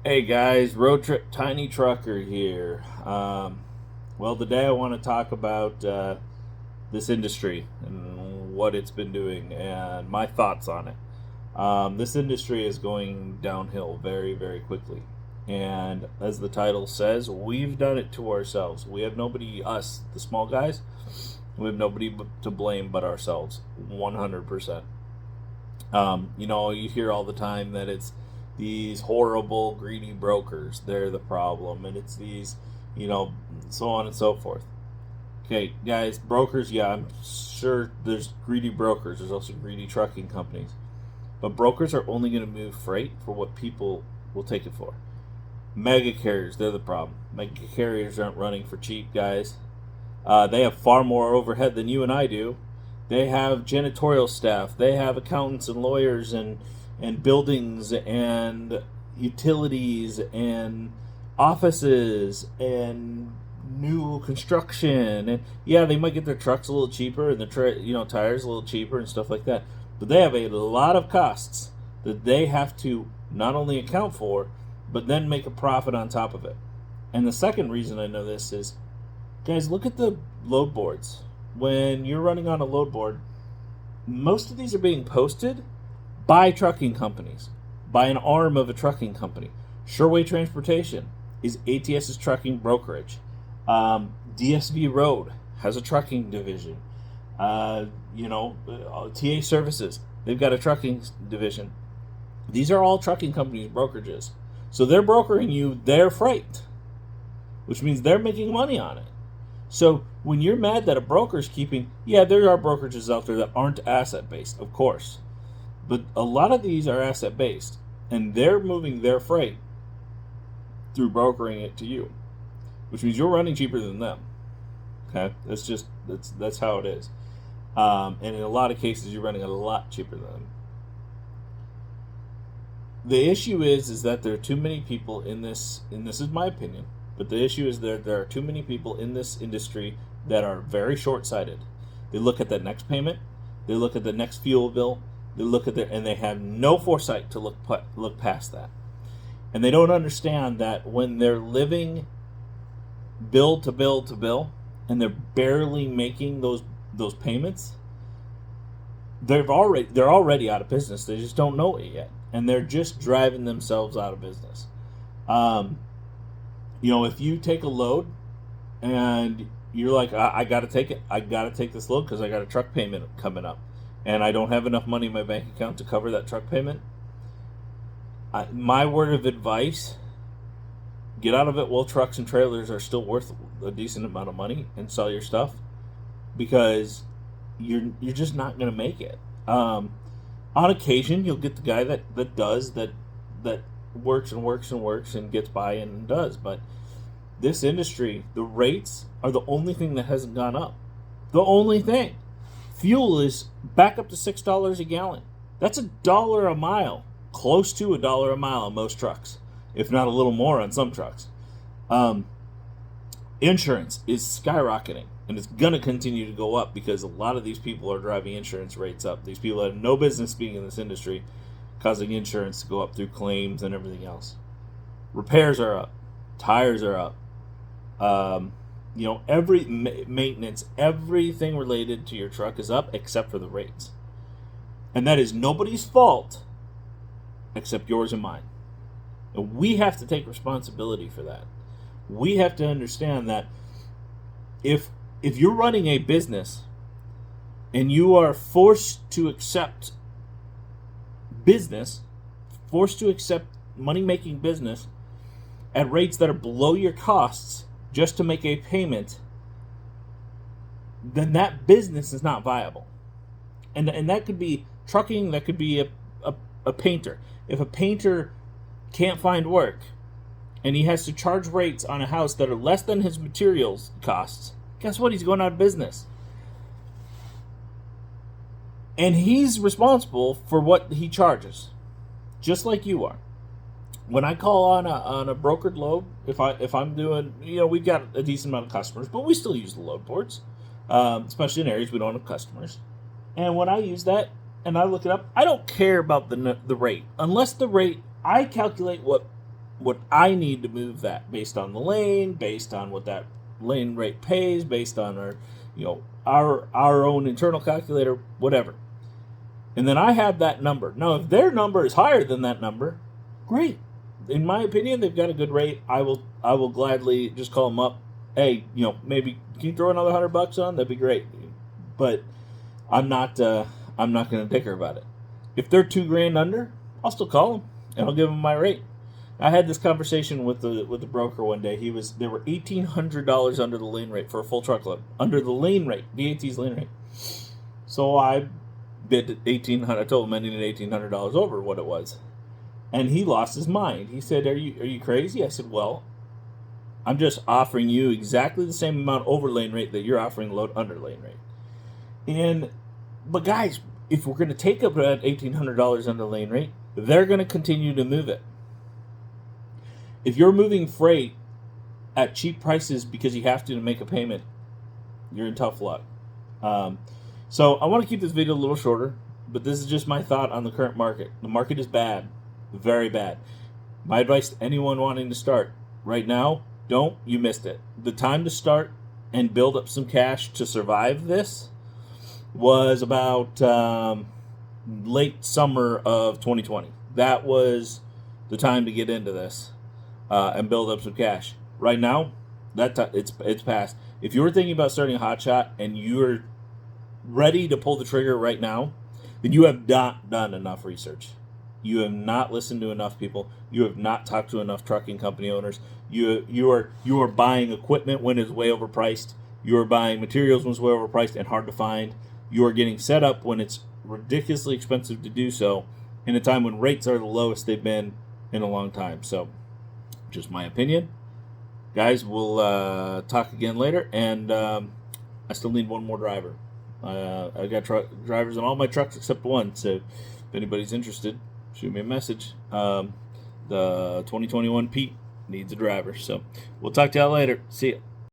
Hey guys, Road Trip Tiny Trucker here. Today I want to talk about this industry and what it's been doing and my thoughts on it. This industry is going downhill very, very quickly. And as the title says, we've done it to ourselves. We have nobody, us, the small guys, we have nobody to blame but ourselves, 100%. You hear all the time that it's these horrible, greedy brokers. They're the problem. And it's these, so on and so forth. Okay, guys, brokers, yeah, I'm sure there's greedy brokers. There's also greedy trucking companies. But brokers are only going to move freight for what people will take it for. Mega carriers, they're the problem. Mega carriers aren't running for cheap, guys. They have far more overhead than you and I do. They have janitorial staff. They have accountants and lawyers and buildings and utilities and offices and new construction. And yeah, they might get their trucks a little cheaper and the tires a little cheaper and stuff like that. But they have a lot of costs that they have to not only account for, but then make a profit on top of it. And the second reason I know this is, guys, look at the load boards. When you're running on a load board, most of these are being posted by trucking companies, by an arm of a trucking company. Sureway Transportation is ATS's trucking brokerage. DSV Road has a trucking division. TA Services, they've got a trucking division. These are all trucking companies' brokerages. So they're brokering you their freight, which means they're making money on it. So when you're mad that a broker's keeping, yeah, there are brokerages out there that aren't asset based, of course. But a lot of these are asset based, and they're moving their freight through brokering it to you, which means you're running cheaper than them. Okay, that's how it is. And in a lot of cases, you're running a lot cheaper than them. The issue is that there are too many people in this, and this is my opinion, but the issue is there are too many people in this industry that are very short-sighted. They look at that next payment, they look at the next fuel bill, they look at and they have no foresight to look past that. And they don't understand that when they're living bill to bill to bill, and they're barely making those payments, they're already out of business. They just don't know it yet, and they're just driving themselves out of business. If you take a load and you're like, I got to take it. I got to take this load because I got a truck payment coming up, and I don't have enough money in my bank account to cover that truck payment. My word of advice: get out of it while trucks and trailers are still worth a decent amount of money, and sell your stuff, because you're just not going to make it. On occasion, you'll get the guy that works and works and works and gets by and does. But this industry, the rates are the only thing that hasn't gone up. The only thing. Fuel is back up to $6 a gallon. That's $1 a mile, close to $1 a mile on most trucks, if not a little more on some trucks. Insurance is skyrocketing, and it's going to continue to go up because a lot of these people are driving insurance rates up. These people have no business being in this industry, causing insurance to go up through claims and everything else. Repairs are up. Tires are up. Every maintenance, everything related to your truck is up except for the rates. And that is nobody's fault except yours and mine. And we have to take responsibility for that. We have to understand that if you're running a business and you are forced to accept money-making business at rates that are below your costs just to make a payment, then that business is not viable. And that could be trucking, that could be a painter. If a painter can't find work and he has to charge rates on a house that are less than his materials costs, guess what? He's going out of business. And he's responsible for what he charges, just like you are. When I call on a brokered load, if I'm doing, we've got a decent amount of customers, but we still use the load boards, especially in areas we don't have customers. And when I use that and I look it up, I don't care about the rate, unless the rate, I calculate what what I need to move that based on the lane, based on what that lane rate pays, based on our, our own internal calculator, whatever. And then I have that number. Now, if their number is higher than that number, great. In my opinion, they've got a good rate. I will gladly just call them up. Hey, maybe can you throw another $100 on? That'd be great. But I'm not going to dicker about it. If they're $2,000 under, I'll still call them and I'll give them my rate. I had this conversation with the broker one day. They were $1,800 under the lane rate for a full truckload, under the lane rate, DAT's lane rate. So I bid $1,800. I told him I needed $1,800 over what it was, and he lost his mind. He said, "Are you crazy?" I said, "Well, I'm just offering you exactly the same amount over lane rate that you're offering load under lane rate." But guys, if we're going to take up that $1,800 under lane rate, they're going to continue to move it. If you're moving freight at cheap prices because you have to make a payment, you're in tough luck. So I want to keep this video a little shorter, but this is just my thought on the current market. The market is bad, very bad. My advice to anyone wanting to start right now, you missed it. The time to start and build up some cash to survive this was about late summer of 2020. That was the time to get into this and build up some cash. Right now, it's past. If you were thinking about starting a hotshot and you're ready to pull the trigger right now, then you have not done enough research. You have not listened to enough people. You have not talked to enough trucking company owners. You are buying equipment when it's way overpriced. You are buying materials when it's way overpriced and hard to find. You are getting set up when it's ridiculously expensive to do so, in a time when rates are the lowest they've been in a long time. So, just my opinion. Guys, we'll talk again later, and I still need one more driver. I got drivers on all my trucks except one, so if anybody's interested, shoot me a message. The 2021 Pete needs a driver. So we'll talk to y'all later. See ya.